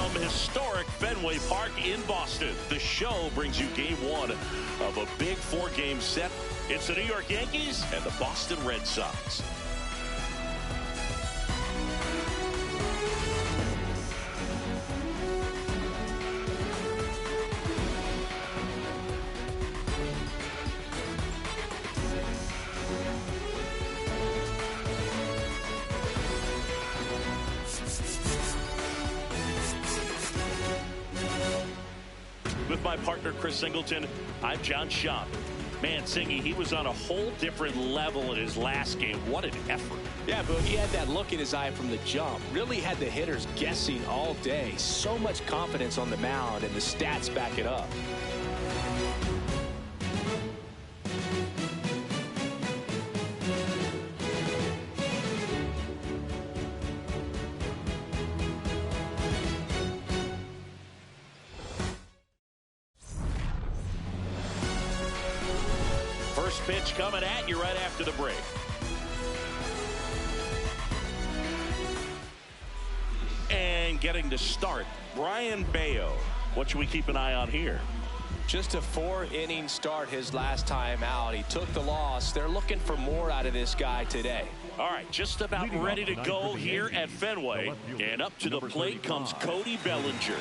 From historic Fenway Park in Boston, the show brings you game one of a big four-game set. It's the New York Yankees and the Boston Red Sox. With my partner, Chris Singleton, I'm John Schott. Man, Singy, he was on a whole different level in his last game. What an effort. Yeah, but he had that look in his eye from the jump. Really had the hitters guessing all day. So much confidence on the mound, and the stats back it up. First pitch coming at you right after the break. And getting to start, Brayan Bello. What should we keep an eye on here? Just a 4-inning start his last time out. He took the loss. They're looking for more out of this guy today. All right, just about ready to go here at Fenway. And up to the plate comes Cody Bellinger.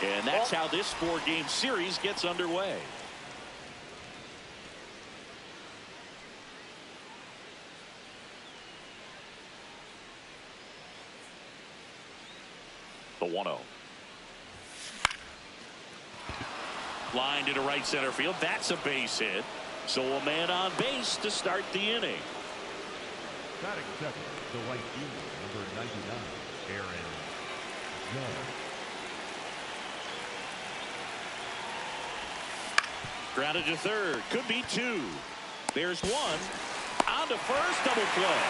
And that's how this four-game series gets underway. The 1-0. Line into right center field. That's a base hit. So a man on base to start the inning. Batting second, the right fielder, number 99, Aaron Judge. Grounded to third. Could be two. There's one. On to first. Double play.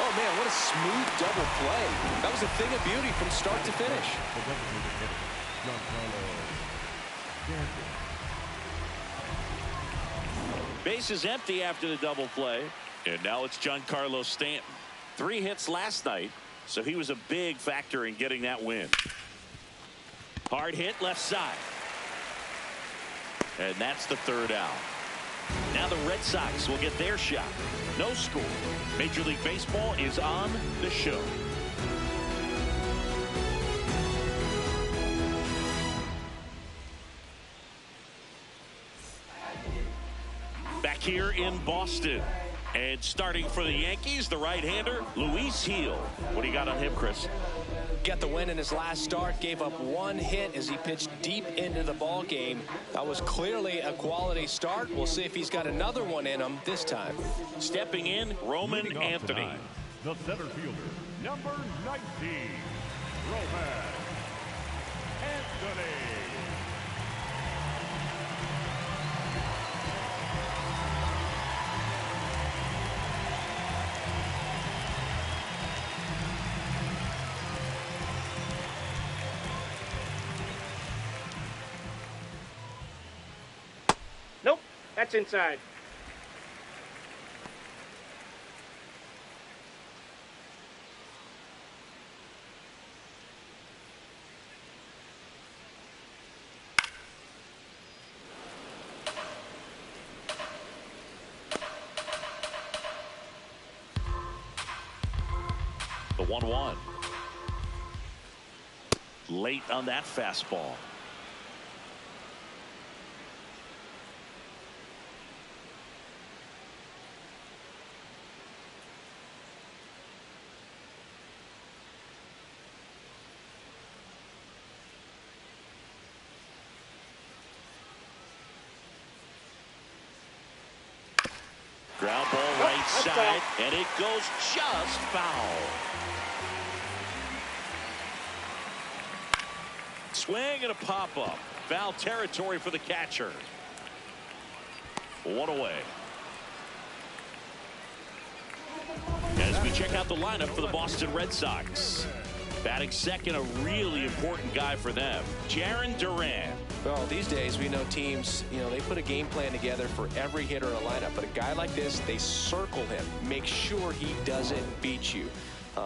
Oh, man, what a smooth double play. That was a thing of beauty from start to finish. Base is empty after the double play. And now it's Giancarlo Stanton. 3 hits last night, so he was a big factor in getting that win. Hard hit left side. And that's the third out. Now the Red Sox will get their shot. No score. Major League Baseball is on the show. Back here in Boston. And starting for the Yankees, the right-hander, Luis Gil. What do you got on him, Chris? Got the win in his last start, gave up 1 hit as he pitched deep into the ball game. That was clearly a quality start. We'll see if he's got another one in him this time. Stepping in, Roman Anthony. Tonight, the center fielder, number 19, Roman Anthony. Nope, that's inside. The 1-1. Late on that fastball. Ground ball right side, and it goes just foul. Swing and a pop-up. Foul territory for the catcher. 1 away. As we check out the lineup for the Boston Red Sox. Batting second, a really important guy for them, Jarren Duran. Well, these days we know teams, they put a game plan together for every hitter in a lineup. But a guy like this, they circle him, make sure he doesn't beat you.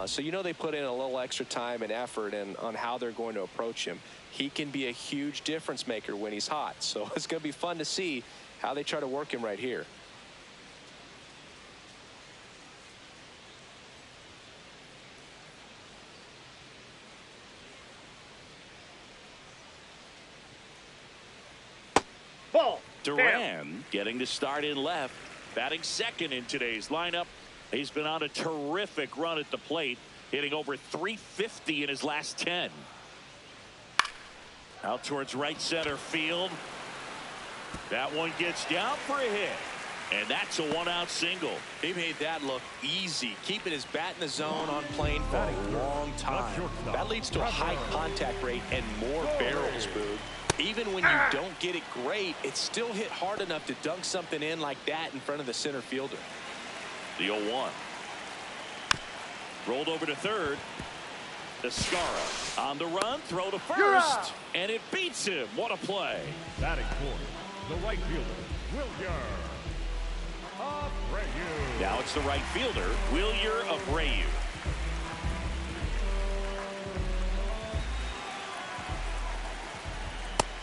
So they put in a little extra time and effort on how they're going to approach him. He can be a huge difference maker when he's hot. So it's going to be fun to see how they try to work him right here. Duran getting to start in left, batting second in today's lineup. He's been on a terrific run at the plate, hitting over 350 in his last 10. Out towards right center field. That one gets down for a hit, and that's a one-out single. He made that look easy, keeping his bat in the zone on plane for a long time. That leads to a high contact rate and more barrels, Boog. Even when you don't get it great, it's still hit hard enough to dunk something in like that in front of the center fielder. The 0-1. Rolled over to third. Escara on the run, throw to first, and it beats him. What a play. Batting fourth, the right fielder, Abreu. Now it's the right fielder, Abreu.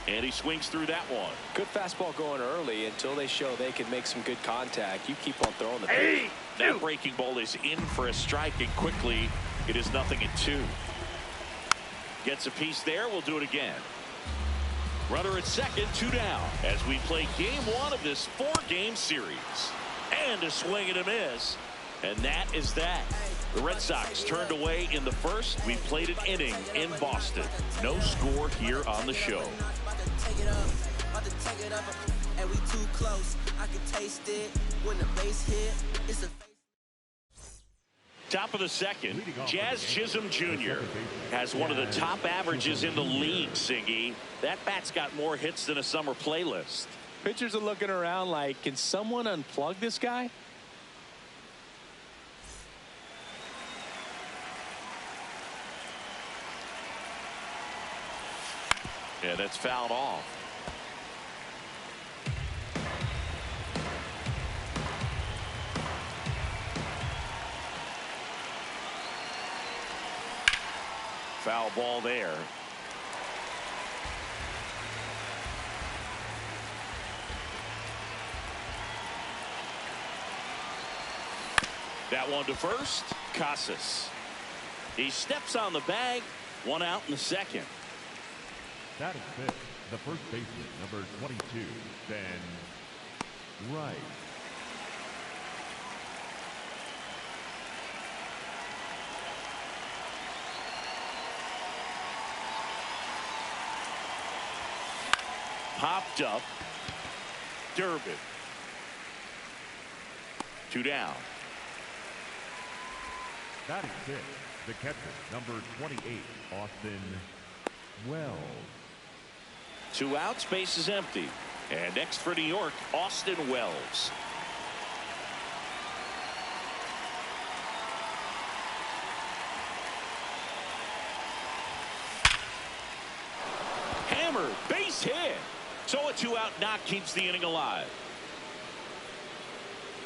And he swings through that one. Good fastball going early until they show they can make some good contact. You keep on throwing the ball. That breaking ball is in for a strike, and quickly it is 0-2. Gets a piece there. We'll do it again. Runner at second, 2 down as we play game 1 of this 4-game series. And a swing and a miss. And that is that. The Red Sox turned away in the first. We played an inning in Boston. No score here on the show. Top of the second, Jazz Chisholm Jr. has one of the top averages in the league, Singy. That bat's got more hits than a summer playlist. Pitchers are looking around like, can someone unplug this guy? Yeah, that's fouled off. Foul ball there. That one to first. Casas. He steps on the bag. 1 out in the second. That is fifth, the first baseman, number 22, Ben Wright. Popped up. Durbin. 2 down. That is sixth, the catcher, number 28, Austin Wells. 2 outs, base is empty. And next for New York, Austin Wells. Hammered, base hit. So a 2-out knock keeps the inning alive.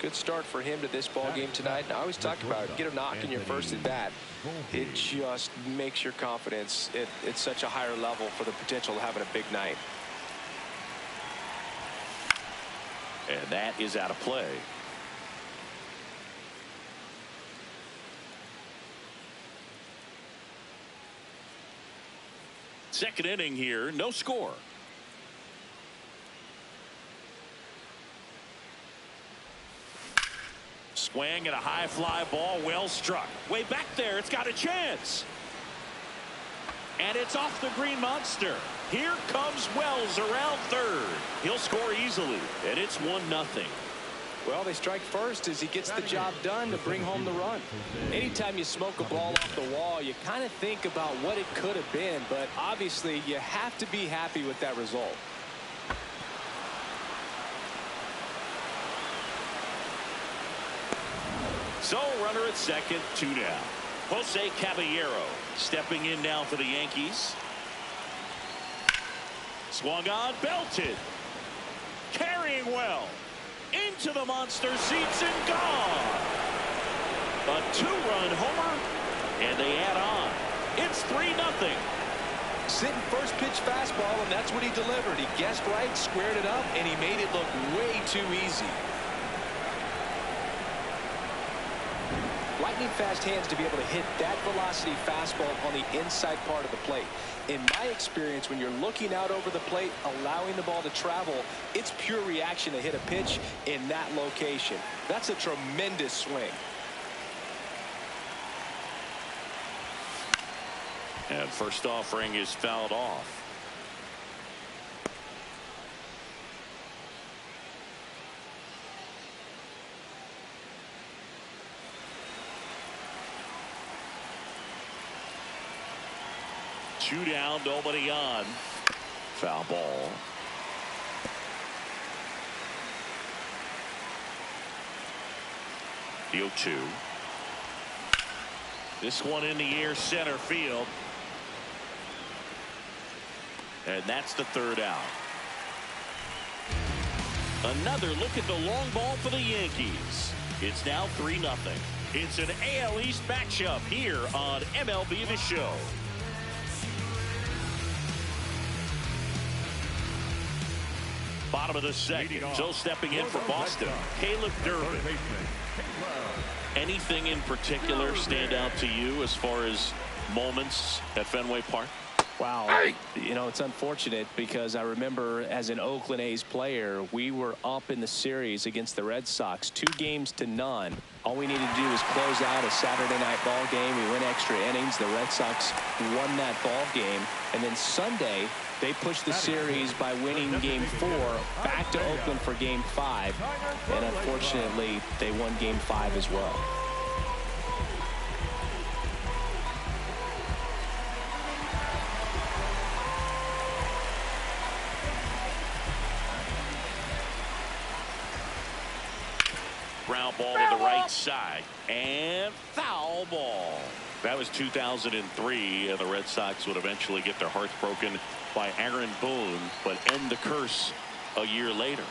Good start for him to this ball game tonight. And I always talk about get a knock in your first at bat. It just makes your confidence at such a higher level for the potential of having a big night. And that is out of play. Second inning here, no score. Swing and a high fly ball, well struck. Way back there, it's got a chance. And it's off the green monster. Here comes Wells around third. He'll score easily, and it's 1-0. Well, they strike first as he gets the job done to bring home the run. Anytime you smoke a ball off the wall, you kind of think about what it could have been, but obviously you have to be happy with that result. So runner at second, 2 down. Jose Caballero stepping in now for the Yankees. Swung on, belted. Carrying well. Into the monster seats and gone. A 2-run homer, and they add on. It's 3-0. Sitting first pitch fastball, and that's what he delivered. He guessed right, squared it up, and he made it look way too easy. Lightning fast hands to be able to hit that velocity fastball on the inside part of the plate. In my experience, when you're looking out over the plate, allowing the ball to travel, it's pure reaction to hit a pitch in that location. That's a tremendous swing. And first offering is fouled off. Two down, nobody on. Foul ball. The 0-2. This one in the air, center field. And that's the third out. Another look at the long ball for the Yankees. It's now 3-0. It's an AL East matchup here on MLB The Show. Bottom of the second. So stepping in for Boston, Caleb Durbin. Anything in particular stand out to you as far as moments at Fenway Park? Wow. You know, it's unfortunate because I remember as an Oakland A's player, we were up in the series against the Red Sox 2-0. All we needed to do was close out a Saturday night ball game. We went extra innings. The Red Sox won that ball game. And then Sunday, they pushed the series by winning Game 4 back to Oakland for Game 5. And unfortunately, they won Game 5 as well. Ground ball to the right side. And foul ball. That was 2003, and the Red Sox would eventually get their hearts broken by Aaron Boone, but end the curse a year later.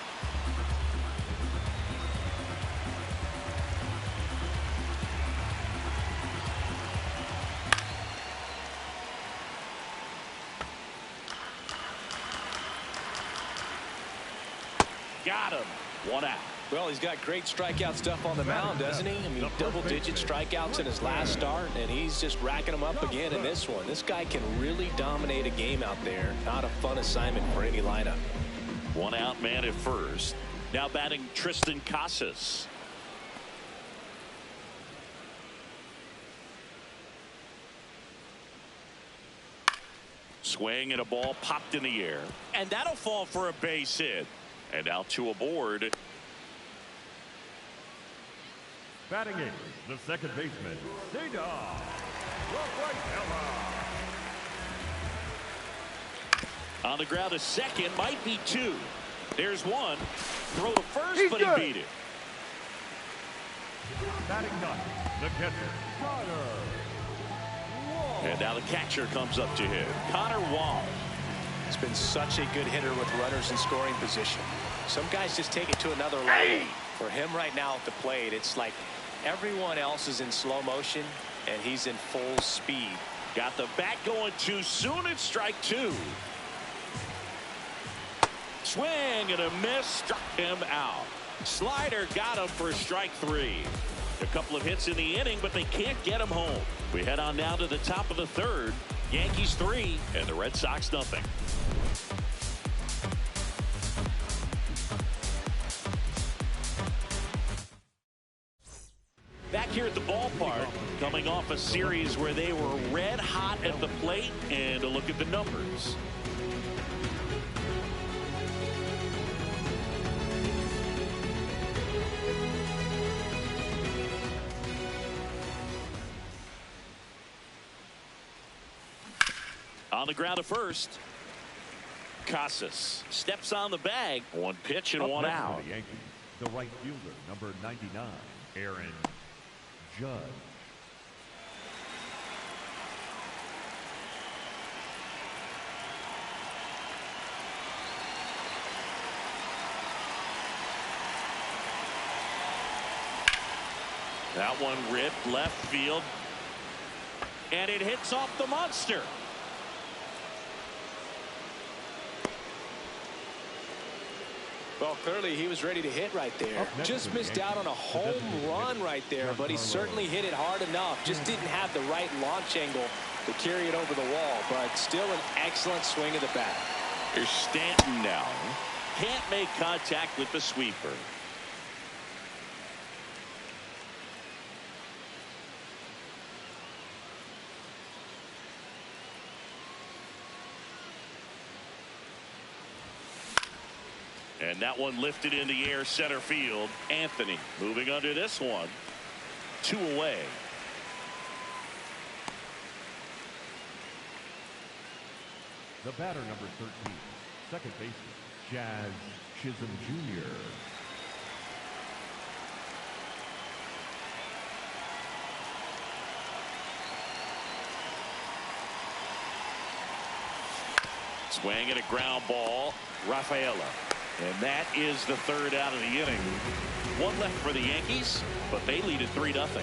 Got him. 1 out. Well, he's got great strikeout stuff on the mound, doesn't he? I mean, double-digit strikeouts in his last start, and he's just racking them up again in this one. This guy can really dominate a game out there. Not a fun assignment for any lineup. 1 out man at first. Now batting Tristan Casas. Swing and a ball popped in the air. And that'll fall for a base hit. And now 2 aboard. Batting in, the second baseman, Brayan Bello. On the ground, a second, might be 2. There's 1. Throw to first, He's but good. he beat it. Batting ninth, the catcher, Kiner-Falefa. And now the catcher comes up to hit. Kiner-Falefa. He's been such a good hitter with runners in scoring position. Some guys just take it to another level. For him right now at the plate, it's like everyone else is in slow motion, and he's in full speed. Got the bat going too soon. It's strike 2. Swing and a miss. Struck him out. Slider got him for strike 3. A couple of hits in the inning, but they can't get him home. We head on now to the top of the third. Yankees 3 and the Red Sox nothing. Back here at the ballpark, coming off a series where they were red hot at the plate, and a look at the numbers. On the ground to first. Casas steps on the bag. 1 pitch and 1 next for out. the Yankees, the right fielder, number 99, Aaron Judge. That one ripped left field. And it hits off the monster. Well, clearly he was ready to hit right there. Just missed out on a home run right there, but he certainly hit it hard enough. Just didn't have the right launch angle to carry it over the wall, but still an excellent swing of the bat. Here's Stanton now. Can't make contact with the sweeper. And that one lifted in the air center field. Anthony moving under this one. 2 away. The batter, number 13, second baseman, Jazz Chisholm Jr. Swing and a ground ball. Rafaela. And that is the 3rd out of the inning. 1 left for the Yankees, but they lead at 3-0.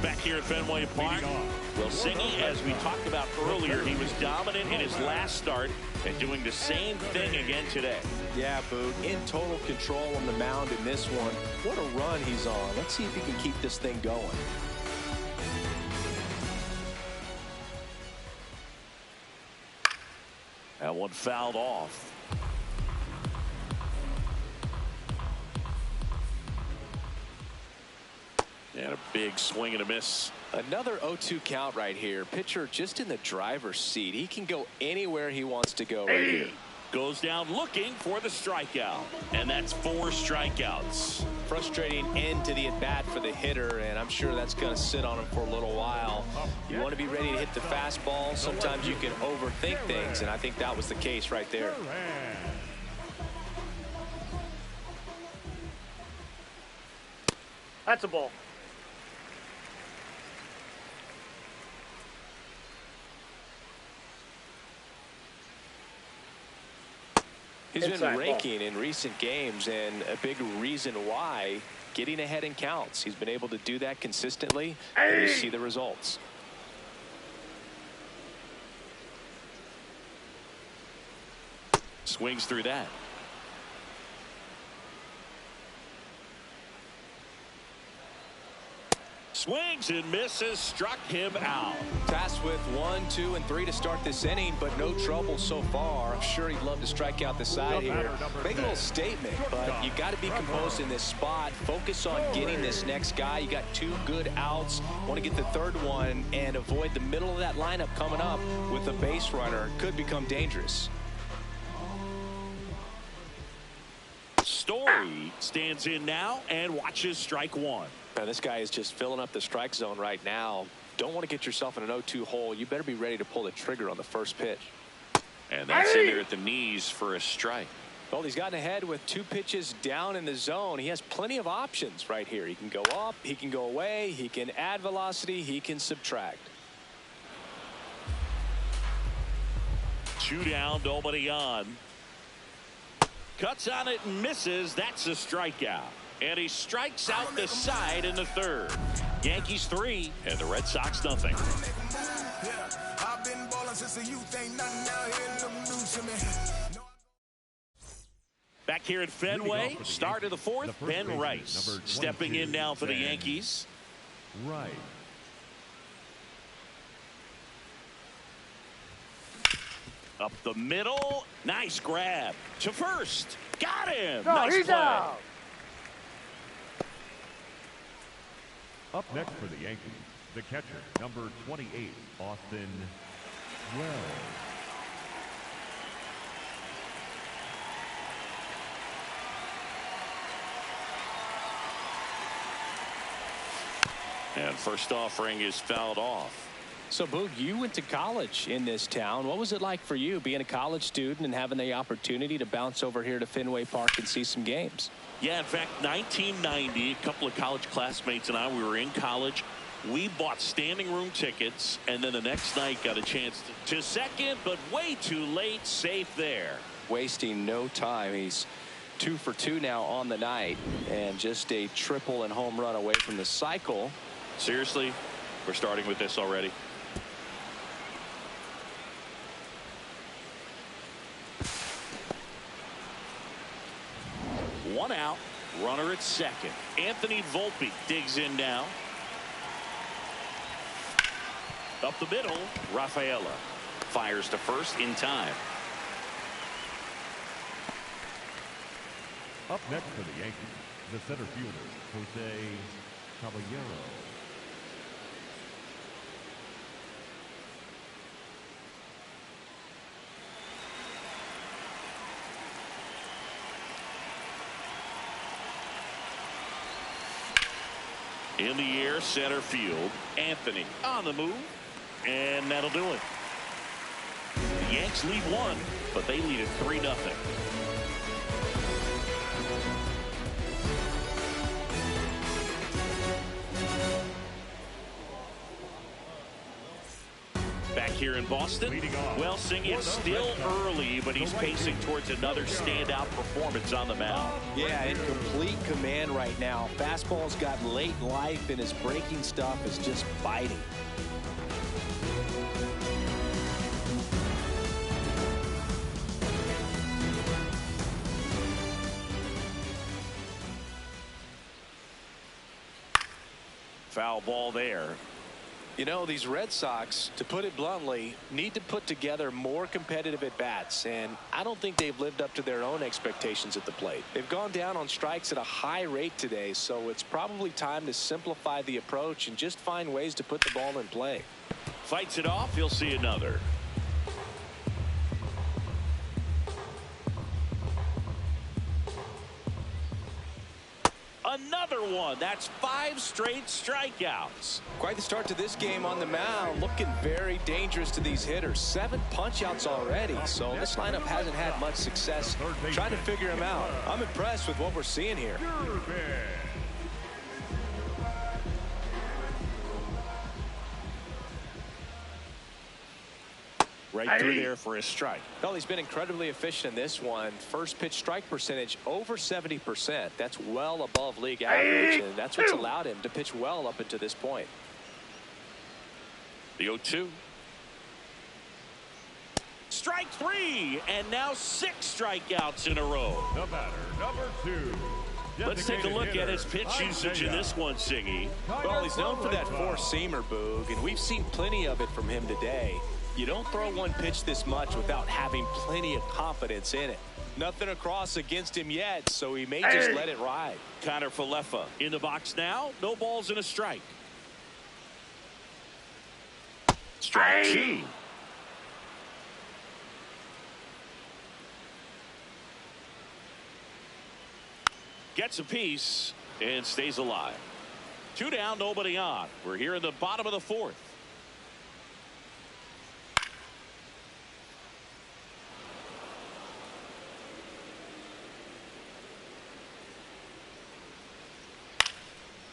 Back here at Fenway Park, well, Singy, as we talked about earlier, he was dominant in his last start and doing the same thing again today. Yeah, Boog, in total control on the mound in this one. What a run he's on. Let's see if he can keep this thing going. That one fouled off. And a big swing and a miss. Another 0-2 count right here. Pitcher just in the driver's seat. He can go anywhere he wants to go right here. Goes down looking for the strikeout. And that's 4 strikeouts. Frustrating end to the at-bat for the hitter, and I'm sure that's going to sit on him for a little while. You want to be ready to hit the fastball. Sometimes you can overthink things, and I think that was the case right there. That's a ball. He's been raking in recent games, and a big reason why, getting ahead in counts. He's been able to do that consistently, and you see the results. Swings through that. Swings and misses, struck him out. Tasked with 1, 2, and 3 to start this inning, but no trouble so far. I'm sure he'd love to strike out the side here. Make a little statement, but you got to be composed in this spot. Focus on getting this next guy. You got 2 good outs. Want to get the 3rd one and avoid the middle of that lineup coming up with a base runner. Could become dangerous. Story stands in now and watches strike 1. Now, this guy is just filling up the strike zone right now. Don't want to get yourself in an 0-2 hole. You better be ready to pull the trigger on the first pitch. And that's in there at the knees for a strike. Well, he's gotten ahead with 2 pitches down in the zone. He has plenty of options right here. He can go up, he can go away, he can add velocity, he can subtract. 2 down, nobody on. Cuts on it and misses. That's a strikeout. And he strikes out the side in the 3rd. Yankees 3 and the Red Sox nothing. Back here at Fenway, start of the 4th, Ben Rice stepping in now for the Yankees. Right. Up the middle, nice grab to first. Got him. No, nice he's play. out. Up next for the Yankees, the catcher, number 28, Austin Wells. And first offering is fouled off. So, Boog, you went to college in this town. What was it like for you being a college student and having the opportunity to bounce over here to Fenway Park and see some games? Yeah, in fact, 1990, a couple of college classmates and I, we were in college. We bought standing room tickets, and then the next night got a chance to second, but way too late. Safe there. Wasting no time. He's 2 for 2 now on the night, and just a triple and home run away from the cycle. Seriously, we're starting with this already. One out, runner at second. Anthony Volpe digs in now. Up the middle, Rafaela fires to first in time. Up next for the Yankees, the center fielder, Jose Caballero. In the air, center field. Anthony on the move, and that'll do it. The Yanks lead 1, but they lead it 3-0. Back here in Boston, well, Singy, it's still early, but he's pacing towards another standout performance on the mound. Yeah, in complete command right now. Fastball's got late life, and his breaking stuff is just biting. Foul ball there. You know, these Red Sox, to put it bluntly, need to put together more competitive at-bats, and I don't think they've lived up to their own expectations at the plate. They've gone down on strikes at a high rate today, so it's probably time to simplify the approach and just find ways to put the ball in play. Fights it off, you'll see another. Another one. That's 5 straight strikeouts. Quite the start to this game on the mound. Looking very dangerous to these hitters. 7 punch-outs already, so this lineup hasn't had much success trying to figure him out. I'm impressed with what we're seeing here. Right through there for a strike. Well, he's been incredibly efficient in this one. First pitch strike percentage over 70%. That's well above league average, and that's what's allowed him to pitch well up until this point. The 0-2. Strike 3, and now 6 strikeouts in a row. The batter, number 2. Let's take a look at his pitch usage in this one, Siggy. Well, he's known for that four-seamer, Boog, and we've seen plenty of it from him today. You don't throw one pitch this much without having plenty of confidence in it. Nothing across against him yet, so he may just let it ride. Kiner-Falefa in the box now. No balls and a strike. Strike 2. Gets a piece and stays alive. 2 down, nobody on. We're here in the bottom of the 4th.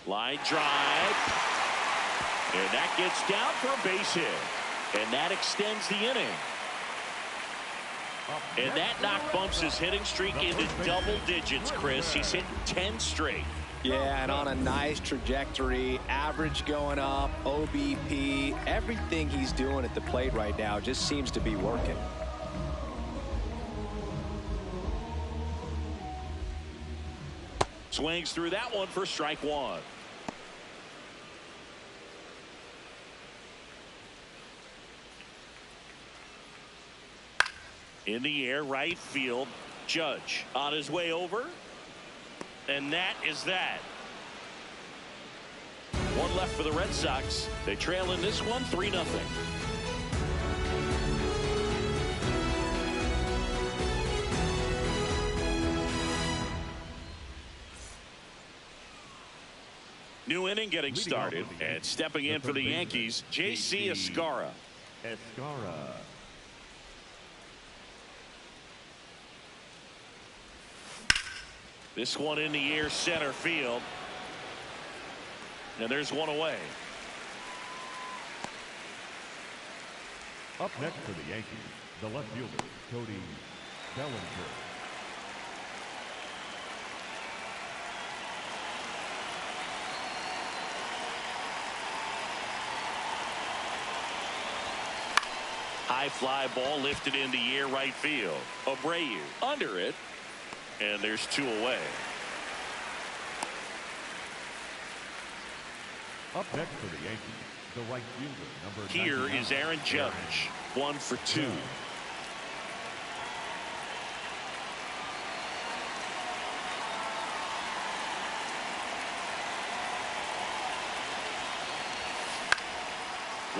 Line drive, and that gets down for a base hit, and that extends the inning. And that knock bumps his hitting streak into double digits, Chris. He's hitting 10 straight. Yeah, and on a nice trajectory, average going up, OBP, everything he's doing at the plate right now just seems to be working. Swings through that one for strike 1. In the air, right field. Judge on his way over. And that is that. 1 left for the Red Sox. They trail in this one 3-0. New inning getting started, and stepping in for the Yankees, J.C. Escarra. This one in the air, center field. And there's one away. Up next for the Yankees, the left fielder, Cody Bellinger. High fly ball lifted in the air right field. Brayan under it, and there's 2 away. Up next for the Yankees, the right fielder, number Here 99, is Aaron Judge, 1 for 2.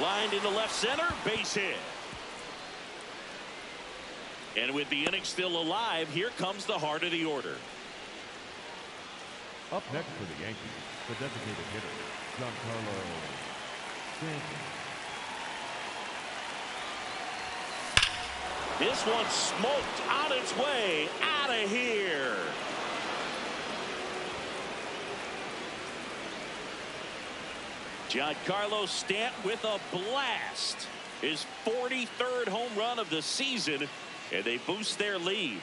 Lined into left center, base hit. And with the inning still alive, here comes the heart of the order. Up next for the Yankees, the designated hitter, Giancarlo Stanton. This one smoked on its way out of here. Giancarlo Stanton with a blast. His 43rd home run of the season, and they boost their lead.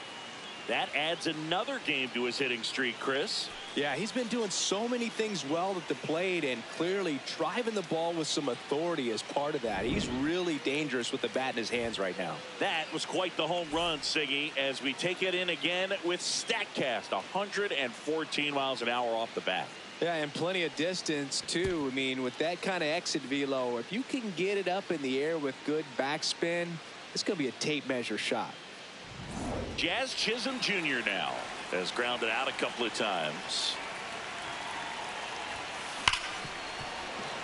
That adds another game to his hitting streak, Chris. Yeah, he's been doing so many things well at the plate and clearly driving the ball with some authority as part of that. He's really dangerous with the bat in his hands right now. That was quite the home run, Siggy, as we take it in again with StatCast. 114 miles an hour off the bat. Yeah, and plenty of distance, too. I mean, with that kind of exit velo, if you can get it up in the air with good backspin, it's going to be a tape measure shot. Jazz Chisholm Jr. now has grounded out a couple of times.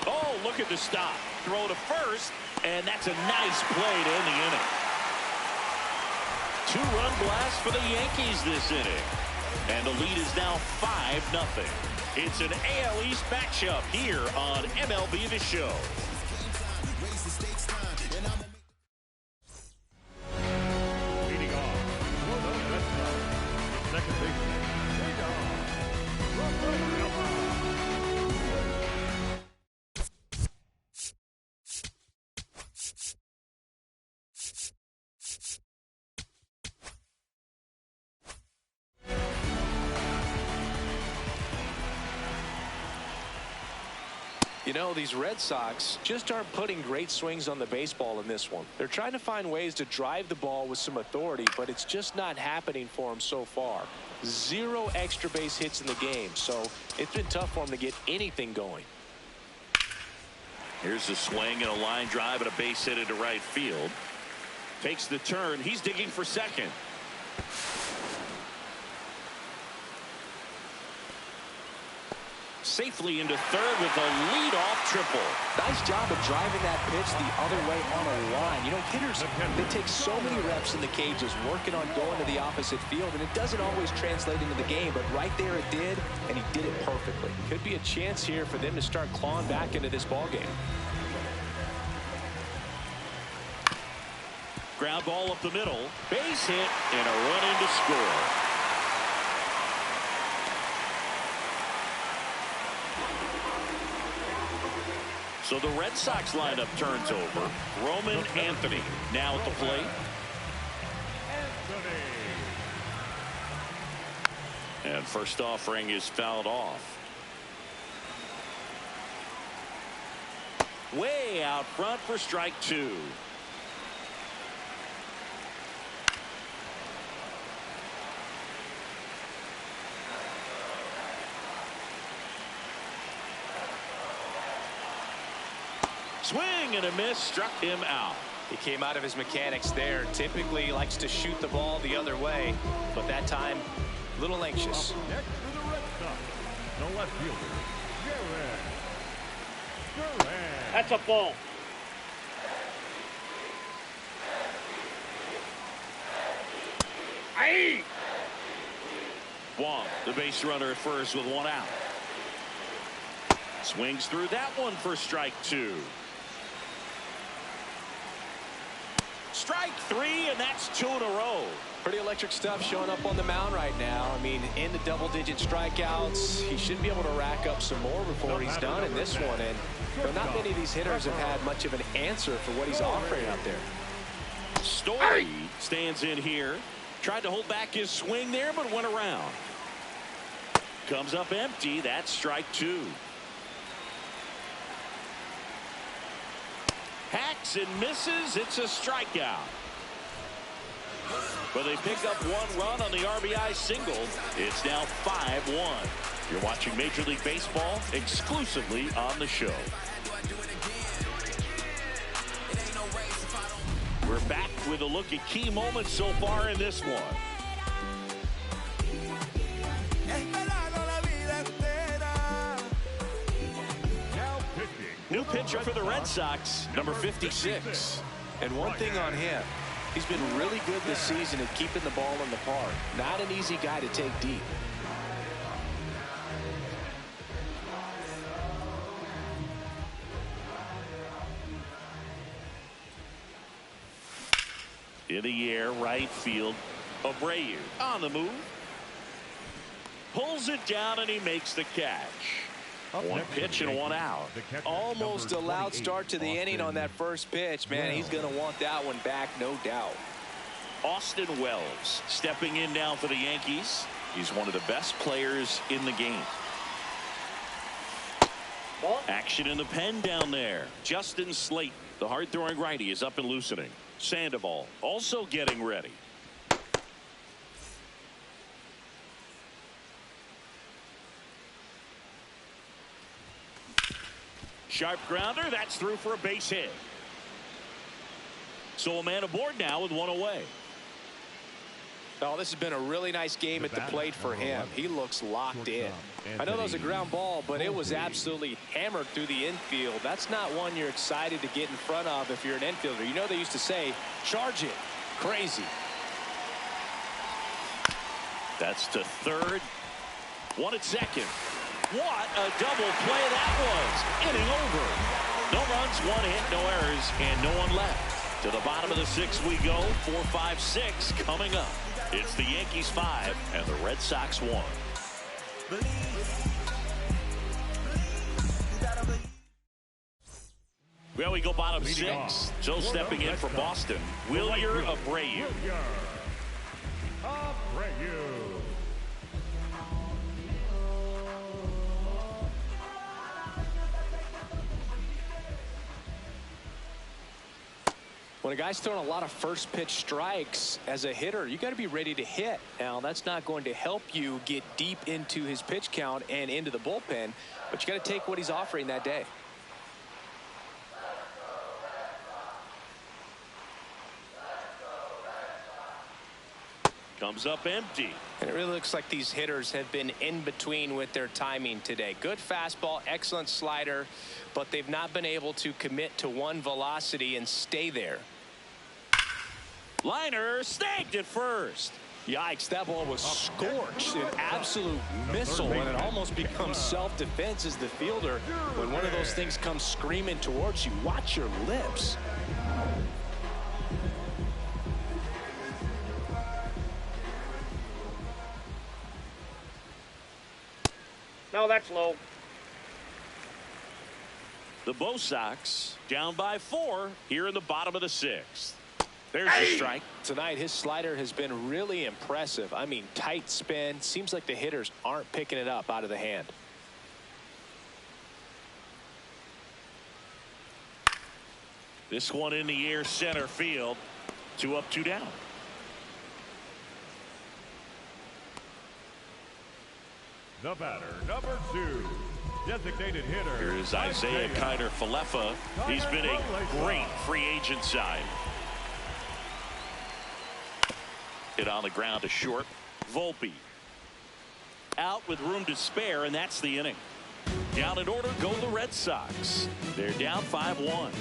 Oh, look at the stop. Throw to first, and that's a nice play to end the inning. 2-run blast for the Yankees this inning. And the lead is now 5-0. It's an AL East matchup here on MLB The Show. Leading off for the Red Sox, second baseman, You know, these Red Sox just aren't putting great swings on the baseball in this one. They're trying to find ways to drive the ball with some authority, but it's just not happening for them so far. 0 extra base hits in the game, so it's been tough for them to get anything going. Here's a swing and a line drive and a base hit into right field. Takes the turn. He's digging for second. Safely into third with a leadoff triple. Nice job of driving that pitch the other way on a line. You know, hitters, they take so many reps in the cages working on going to the opposite field, and it doesn't always translate into the game, but right there it did, and he did it perfectly. Could be a chance here for them to start clawing back into this ball game. Ground ball up the middle. Base hit and a run in to score. So the Red Sox lineup turns over. Roman Anthony now at the plate. And first offering is fouled off. Way out front for strike 2. Swing and a miss, struck him out. He came out of his mechanics there. Typically he likes to shoot the ball the other way, but that time a little anxious. next to the Red Sox, the left fielder, Jarred. That's a ball. Aye. Wong, the base runner at first with 1 out. Swings through that one for strike 2. Strike 3, and that's 2 in a row. Pretty electric electric stuff showing up on the mound right now. I mean, in the double-digit strikeouts, he should be able to rack up some more before he's done in this one. And not many of these hitters have had much of an answer for what he's offering out there. Story stands in here. Tried to hold back his swing there, but went around. Comes up empty. That's strike 2. Hacks and misses. It's a strikeout. But they pick up 1 run on the RBI single. It's now 5-1. You're watching Major League Baseball exclusively on the show. We're back with a look at key moments so far in this one. New pitcher for the Red Sox, number 56. And one thing on him, he's been really good this season at keeping the ball in the park. Not an easy guy to take deep. In the air, right field. Abreu on the move. Pulls it down and he makes the catch. One pitch and 1 out. Almost a loud start to the inning on that first pitch. Man, he's going to want that one back, no doubt. Austin Wells stepping in now for the Yankees. He's one of the best players in the game. Ball. Action in the pen down there. Justin Slate, the hard-throwing righty, is up and loosening. Sandoval also getting ready. Sharp grounder. That's through for a base hit. So a man aboard now with 1 away. Oh, this has been a really nice game at the plate for him. He looks locked in. I know that was a ground ball, but it was absolutely hammered through the infield. That's not one you're excited to get in front of if you're an infielder. You know they used to say, charge it. Crazy. That's to third. 1 at second. What a double play that was. Inning over. No runs, 1 hit, no errors, and no one left. To the bottom of the 6th we go. 4, 5, 6 coming up. It's the Yankees 5 and the Red Sox 1. Well, we go bottom 6. So stepping in for Boston, Wilyer Abreu. When a guy's throwing a lot of first pitch strikes as a hitter, you got to be ready to hit. Now, that's not going to help you get deep into his pitch count and into the bullpen, but you got to take what he's offering that day. Comes up empty. And it really looks like these hitters have been in between with their timing today. Good fastball, excellent slider, but they've not been able to commit to one velocity and stay there. Liner snagged at first. Yikes, that ball was scorched, an absolute missile, and it almost becomes self-defense as the fielder. When one of those things comes screaming towards you, watch your lips. No, that's low. The Bo Sox down by 4 here in the bottom of the 6th. There's the strike. Tonight, his slider has been really impressive. I mean, tight spin. Seems like the hitters aren't picking it up out of the hand. This one in the air, center field. 2 up, 2 down. The batter, number 2, designated hitter. Here's Isaiah Kiner-Falefa. He's been a great free agent sign. Hit on the ground to short. Volpe out with room to spare, and that's the inning. Down in order go the Red Sox. They're down 5-1.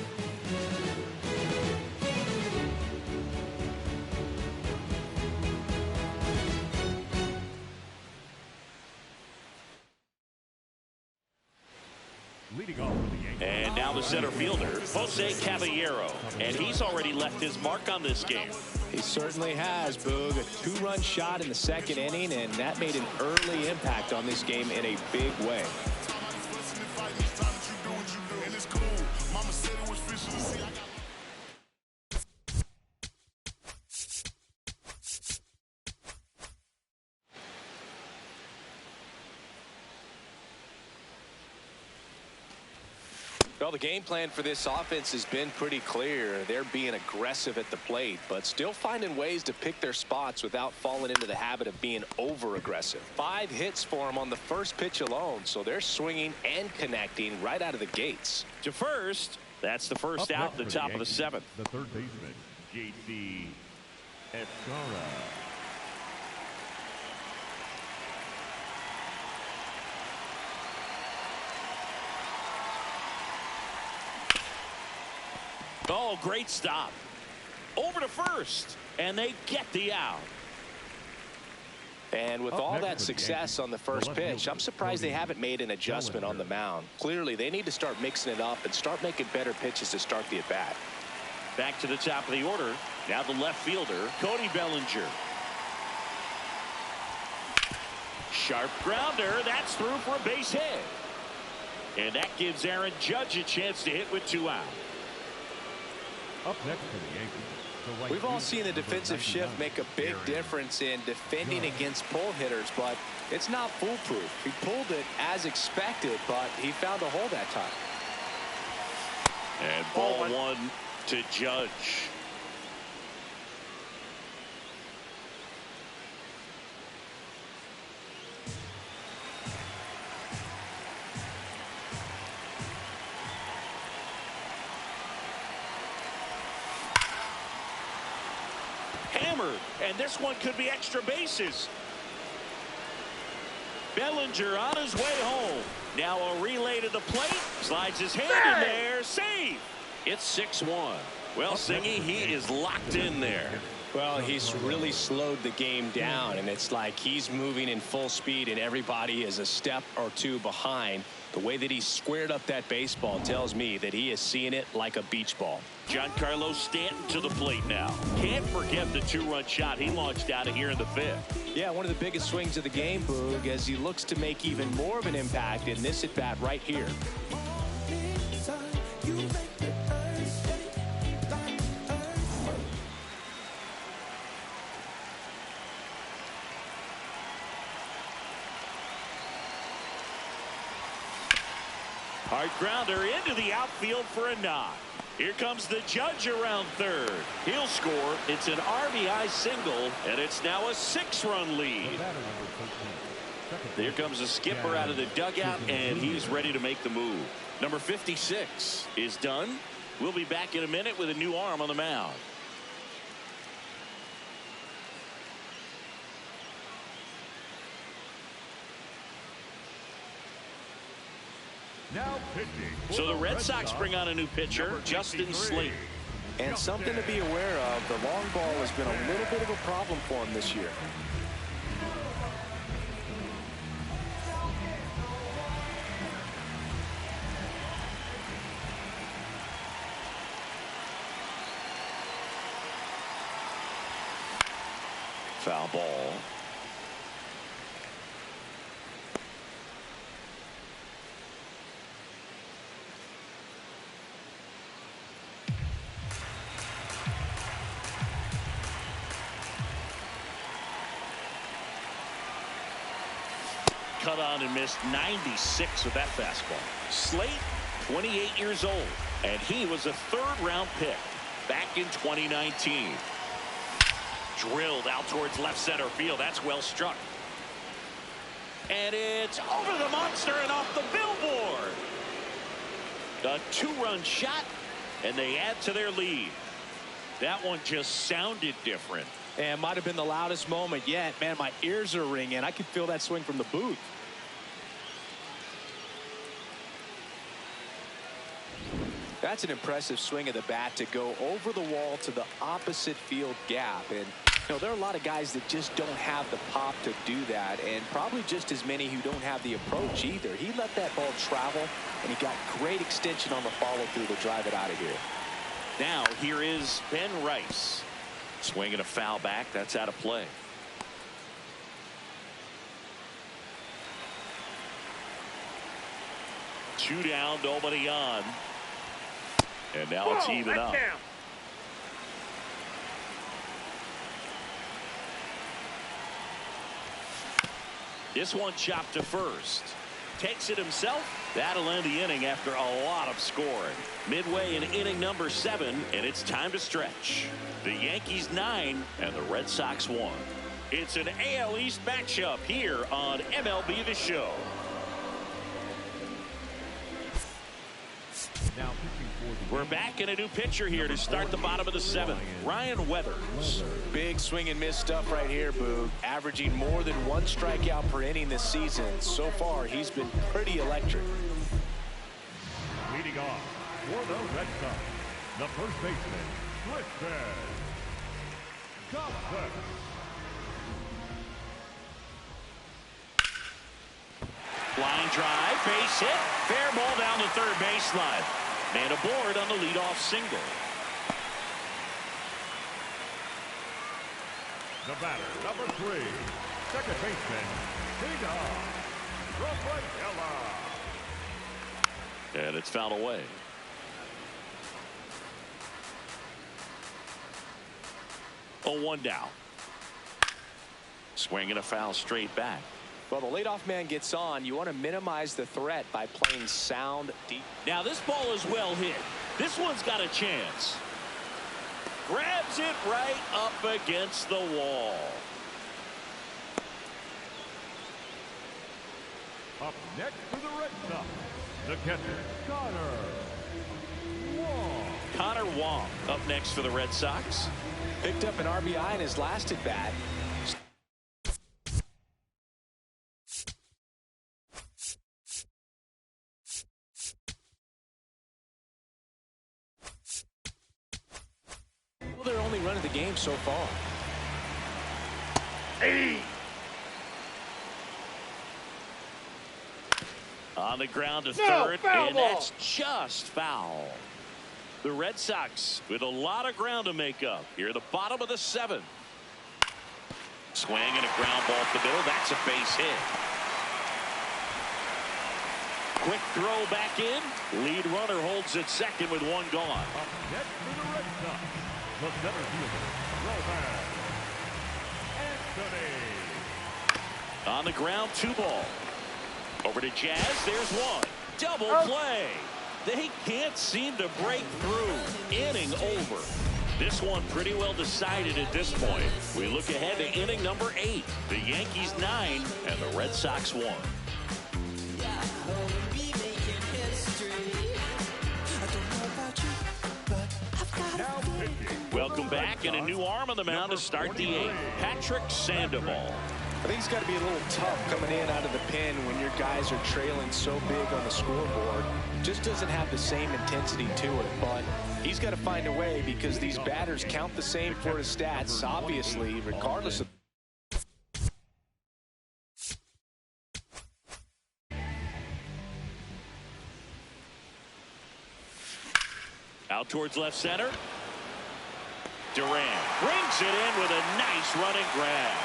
Leading off for the Yankees. And now the center fielder, Jose Caballero. And he's already left his mark on this game. He certainly has, Boog. A 2-run shot in the second inning, and that made an early impact on this game in a big way. Well, the game plan for this offense has been pretty clear. They're being aggressive at the plate, but still finding ways to pick their spots without falling into the habit of being over-aggressive. 5 hits for them on the first pitch alone, so they're swinging and connecting right out of the gates. To first, that's the first out at the top of the 7th. The third baseman, J.C. Estrada. Oh, great stop. Over to first, and they get the out. And with all that success on the first pitch, I'm surprised they haven't made an adjustment on the mound. Clearly, they need to start mixing it up and start making better pitches to start the at-bat. Back to the top of the order. Now the left fielder, Cody Bellinger. Sharp grounder. That's through for a base hit. And that gives Aaron Judge a chance to hit with 2 out. Up next for the Yankees. We've all seen the defensive shift make a big difference in defending against pull hitters, but it's not foolproof. He pulled it as expected, but he found a hole that time. And ball 1 to Judge. Hammered, and this one could be extra bases. Bellinger on his way home. Now a relay to the plate. Slides his hand in there. Save. It's 6-1. Well, Singy, he is locked in there. Well, he's really slowed the game down, and it's like he's moving in full speed, and everybody is a step or 2 behind. The way that he squared up that baseball tells me that he is seeing it like a beach ball. Giancarlo Stanton to the plate now. Can't forget the 2-run shot he launched out of here in the 5th. Yeah, one of the biggest swings of the game, Boog, as he looks to make even more of an impact in this at-bat right here. Hard grounder into the outfield for a knock. Here comes the Judge around third. He'll score. It's an RBI single, and it's now a 6-run lead. Here comes the skipper out of the dugout, and he's ready to make the move. Number 56 is done. We'll be back in a minute with a new arm on the mound. Now pitching. So the Red Sox bring on a new pitcher, Justin Slate. And something to be aware of, the long ball has been a little bit of a problem for him this year. Foul ball. Cut on and missed 96 with that fastball. Slate, 28 years old, and he was a 3rd-round pick back in 2019. Drilled out towards left center field. That's well struck. And it's over the monster and off the billboard. A 2-run shot, and they add to their lead. That one just sounded different. And might have been the loudest moment yet. Man, my ears are ringing. I could feel that swing from the booth. That's an impressive swing of the bat to go over the wall to the opposite field gap. And You know, there are a lot of guys that just don't have the pop to do that, and probably just as many who don't have the approach either. He let that ball travel, and he got great extension on the follow-through to drive it out of here. Now here is Ben Rice. Swinging a foul back. That's out of play. Two down, nobody on. And now it's even up. Down. This one chopped to first. Takes it himself. That'll end the inning after a lot of scoring. Midway in inning number 7, and it's time to stretch. The Yankees 9 and the Red Sox 1. It's an AL East matchup here on MLB The Show. Now pitching for the We're back in a new pitcher here to start the bottom of the 7th. Ryan Weathers. Big swing and miss stuff right here, Boog. Averaging more than 1 strikeout per inning this season. So far, he's been pretty electric. leading off for the Red Sox, the first baseman, Tristan Thompson. Line drive, base hit, fair ball down the third baseline. Man aboard on the leadoff single. The batter, number 3, second baseman, Kiner-Falefa. And it's fouled away. Oh, 1 down. Swinging a foul straight back. Well, the leadoff man gets on. You want to minimize the threat by playing sound deep. Now this ball is well hit. This one's got a chance. Grabs it right up against the wall. Up next for the Red Sox, the catcher, Connor Wong up next for the Red Sox. Picked up an RBI in his last at bat. Well, they're only running the game so far. Hey. On the ground to No, third, foul and ball. that's just foul. The Red Sox with a lot of ground to make up here at the bottom of the 7th. Swing and a ground ball up the middle. That's a base hit. Quick throw back in. Lead runner holds at second with 1 gone. Up next for the Red Sox, the center fielder, Brayan Bello. On the ground, 2 ball. Over to Jazz. There's 1. Double play. They can't seem to break through. Inning over. This one pretty well decided at this point. We look ahead to inning number 8. The Yankees 9 and the Red Sox 1. Now pitching. Welcome back, and a new arm on the mound to start the 8th. Patrick Sandoval. I think it's got to be a little tough coming in out of the pen when your guys are trailing so big on the scoreboard. Just doesn't have the same intensity to it, but he's got to find a way because these batters count the same for his stats, obviously, regardless of. Out towards left center. Durant brings it in with a nice running grab.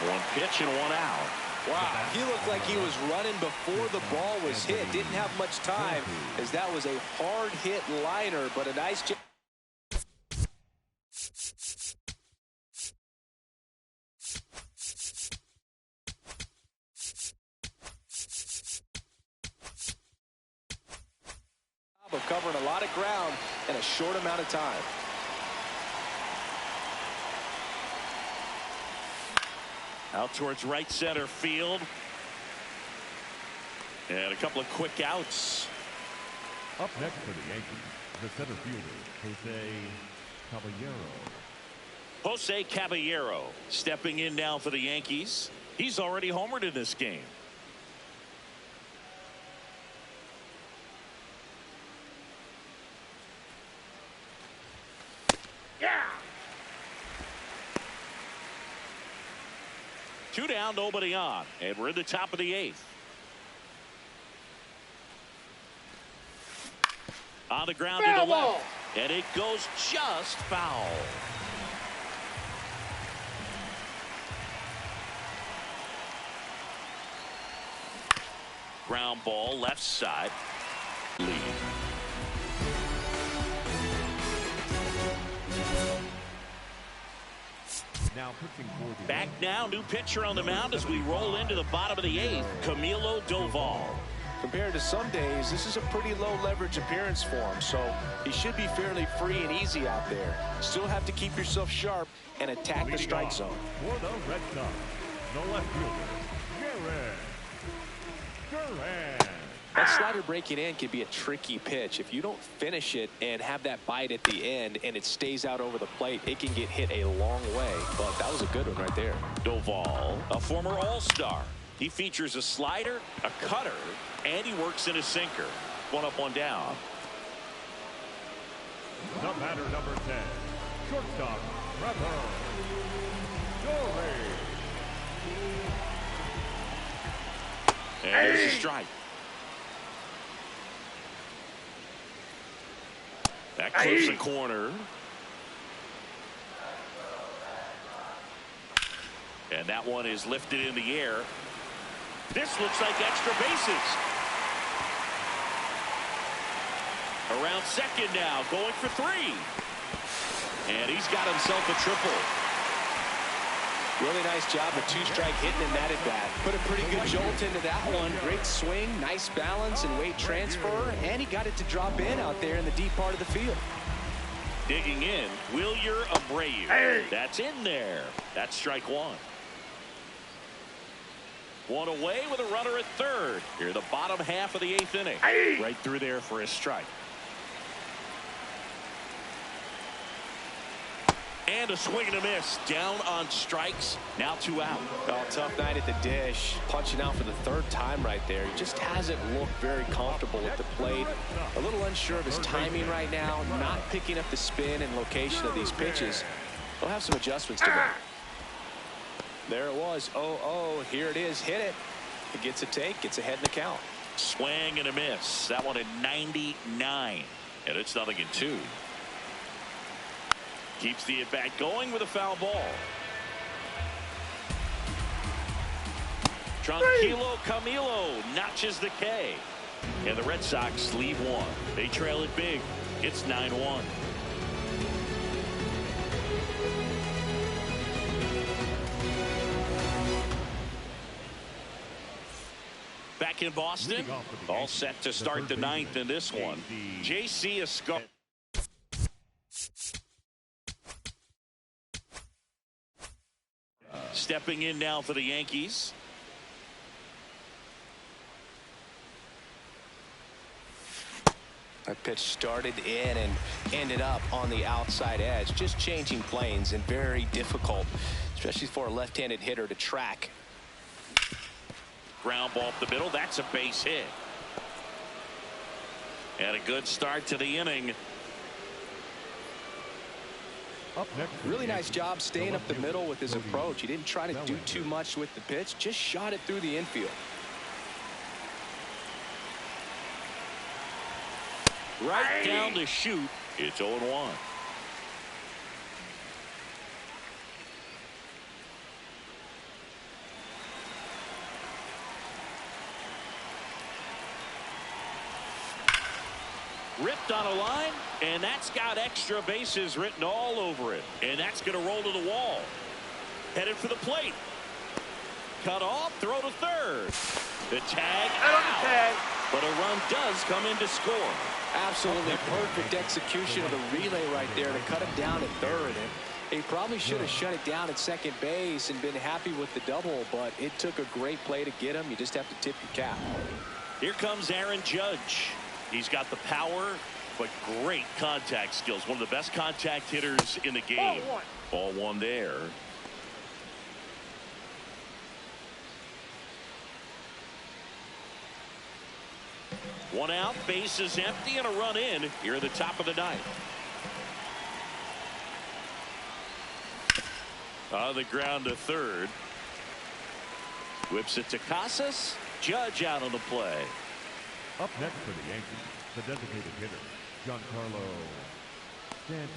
1 pitch and 1 out. Wow, he looked like he was running before the ball was hit. Didn't have much time as that was a hard hit liner, but a nice job. Of covering a lot of ground in a short amount of time. Out towards right center field. And a couple of quick outs. Up next for the Yankees, the center fielder, Jose Caballero stepping in now for the Yankees. He's already homered in this game. Yeah. 2 down, nobody on, and we're in the top of the 8th. On the ground to the left, and it goes just foul. Ground ball left side. Lead. Now pitching for the Back now, new pitcher on the mound as we roll into the bottom of the 8th, Camilo Doval. Compared to some days, this is a pretty low leverage appearance for him, so he should be fairly free and easy out there. Still have to keep yourself sharp and attack the strike zone. For the Red Sox, the left fielder, Duran. That slider breaking in can be a tricky pitch. If you don't finish it and have that bite at the end and it stays out over the plate, it can get hit a long way. But that was a good one right there. Doval, a former All-Star. He features a slider, a cutter, and he works in a sinker. 1 up, 1 down. The batter, number 10, shortstop, Duran. And there's a strike. That clips the corner. And that one is lifted in the air. This looks like extra bases. Around second now, going for 3. And he's got himself a triple. Really nice job of 2-strike hitting in that at bat. Put a pretty good jolt into that one. Great swing, nice balance and weight transfer, and he got it to drop in out there in the deep part of the field. Digging in, Wilyer Abreu. That's in there. That's strike 1. 1 away with a runner at third. Here, the bottom half of the 8th inning. Right through there for a strike. And a swing and a miss. Down on strikes. Now 2 out. Oh, tough night at the dish. Punching out for the 3rd time right there. He just hasn't looked very comfortable at the plate. A little unsure of his timing right now. Not picking up the spin and location of these pitches. He'll have some adjustments to make. There it was. 0-0. Here it is. Hit it. It gets a take. Gets ahead in the count. Swing and a miss. That one at 99. And it's 0-2. Keeps the at-bat going with a foul ball. Tranquilo Camilo notches the K. And the Red Sox lead 1. They trail it big. It's 9-1. Back in Boston, all set to start the 9th in this one. J.C. Escobar. Stepping in now for the Yankees. That pitch started in and ended up on the outside edge. Just changing planes and very difficult, especially for a left-handed hitter to track. Ground ball up the middle. That's a base hit. And a good start to the inning. Up next, really nice job staying up the middle with his approach. He didn't try to do too much with the pitch, just shot it through the infield. Right down to shoot. It's 0-1. Ripped on a line, and that's got extra bases written all over it. And that's going to roll to the wall. Headed for the plate. Cut off, throw to third. The tag out. But a run does come in to score. Absolutely perfect execution of the relay right there to cut him down at third. And he probably should have shut it down at second base and been happy with the double, but it took a great play to get him. You just have to tip your cap. Here comes Aaron Judge. He's got the power, but great contact skills. One of the best contact hitters in the game. Ball 1 there. One out, base is empty, and a run in here at the top of the 9th. On the ground to third. Whips it to Casas. Judge out on the play. Up next for the Yankees, the designated hitter, Giancarlo Stanton.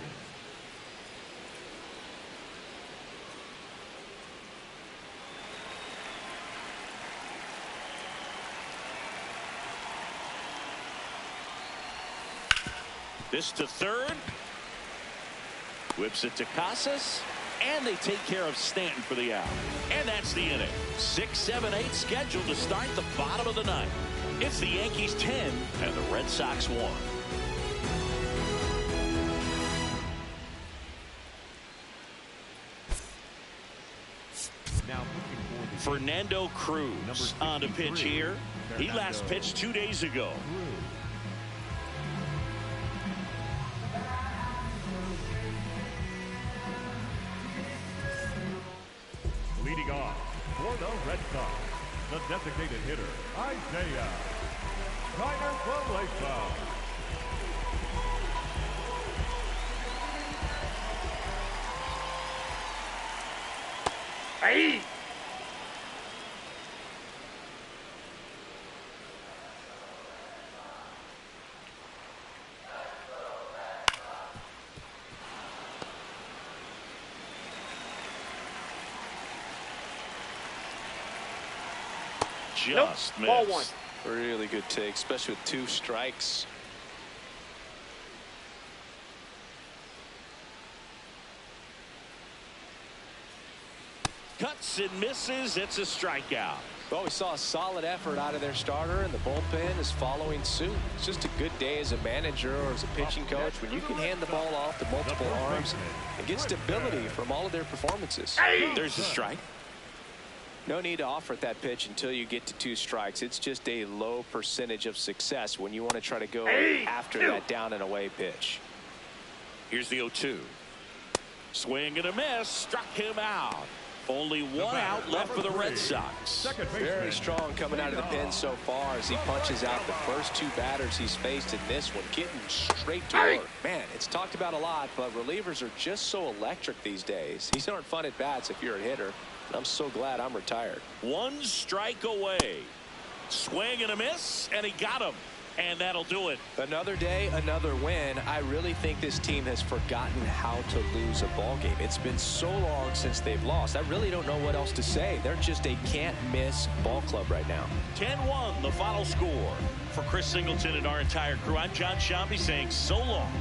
This to third. Whips it to Casas. And they take care of Stanton for the out. And that's the inning. 6, 7, 8 scheduled to start the bottom of the ninth. It's the Yankees 10 and the Red Sox 1. Now Fernando Cruz on to pitch here. He last pitched 2 days ago. Leading off for the Red Sox, the designated hitter, Isaiah Kiner-Falefa. Hey! Just missed. Ball one. Really good take, especially with 2 strikes. Cuts and misses. It's a strikeout. Well, we saw a solid effort out of their starter, and the bullpen is following suit. It's just a good day as a manager or as a pitching coach when you can hand the ball off to multiple arms and get stability from all of their performances. There's a strike. No need to offer at that pitch until you get to 2 strikes. It's just a low percentage of success when you want to try to go after that down and away pitch. Here's the 0-2. Swing and a miss. Struck him out. Only 1 out left for the Red Sox. Very strong coming out of the pen so far as he punches out the first 2 batters he's faced in this one, getting straight to work. Man, it's talked about a lot, but relievers are just so electric these days. These aren't fun at bats if you're a hitter. I'm so glad I'm retired. 1 strike away. Swing and a miss, and he got him. And that'll do it. Another day, another win. I really think this team has forgotten how to lose a ball game. It's been so long since they've lost. I really don't know what else to say. They're just a can't-miss ball club right now. 10-1, the final score. For Chris Singleton and our entire crew, I'm John Shambi saying so long.